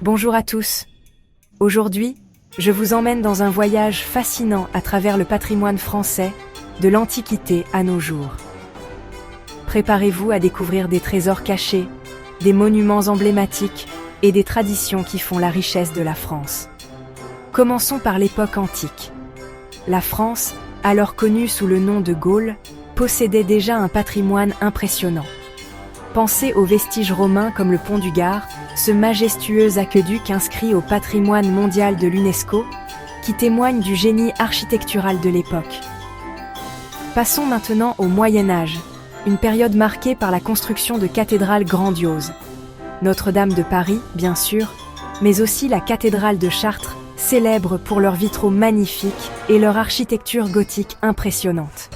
Bonjour à tous. Aujourd'hui, je vous emmène dans un voyage fascinant à travers le patrimoine français, de l'Antiquité à nos jours. Préparez-vous à découvrir des trésors cachés, des monuments emblématiques et des traditions qui font la richesse de la France. Commençons par l'époque antique. La France, alors connue sous le nom de Gaule, possédait déjà un patrimoine impressionnant. Pensez aux vestiges romains comme le pont du Gard, ce majestueux aqueduc inscrit au patrimoine mondial de l'UNESCO, qui témoigne du génie architectural de l'époque. Passons maintenant au Moyen Âge, une période marquée par la construction de cathédrales grandioses. Notre-Dame de Paris, bien sûr, mais aussi la cathédrale de Chartres, célèbres pour leurs vitraux magnifiques et leur architecture gothique impressionnante.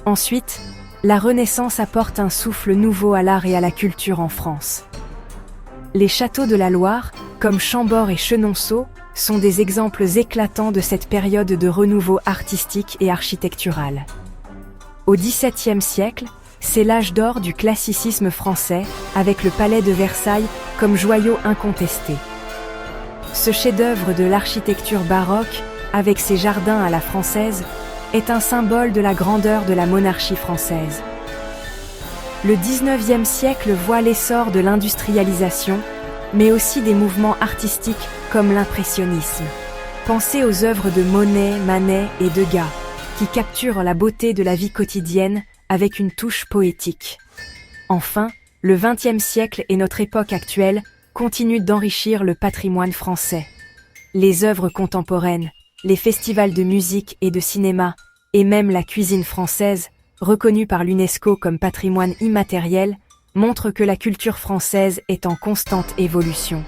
Ensuite, la Renaissance apporte un souffle nouveau à l'art et à la culture en France. Les châteaux de la Loire, comme Chambord et Chenonceau, sont des exemples éclatants de cette période de renouveau artistique et architectural. Au XVIIe siècle, c'est l'âge d'or du classicisme français, avec le Palais de Versailles comme joyau incontesté. Ce chef-d'œuvre de l'architecture baroque, avec ses jardins à la française, est un symbole de la grandeur de la monarchie française. Le XIXe siècle voit l'essor de l'industrialisation, mais aussi des mouvements artistiques comme l'impressionnisme. Pensez aux œuvres de Monet, Manet et Degas, qui capturent la beauté de la vie quotidienne avec une touche poétique. Enfin, le XXe siècle et notre époque actuelle continuent d'enrichir le patrimoine français. Les œuvres contemporaines, les festivals de musique et de cinéma, et même la cuisine française, reconnue par l'UNESCO comme patrimoine immatériel, montrent que la culture française est en constante évolution.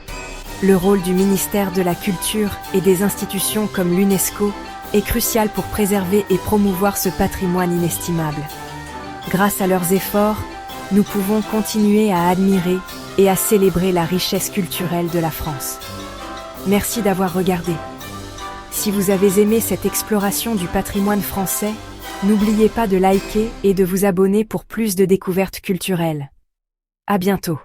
Le rôle du ministère de la Culture et des institutions comme l'UNESCO est crucial pour préserver et promouvoir ce patrimoine inestimable. Grâce à leurs efforts, nous pouvons continuer à admirer et à célébrer la richesse culturelle de la France. Merci d'avoir regardé. Si vous avez aimé cette exploration du patrimoine français, n'oubliez pas de liker et de vous abonner pour plus de découvertes culturelles. À bientôt.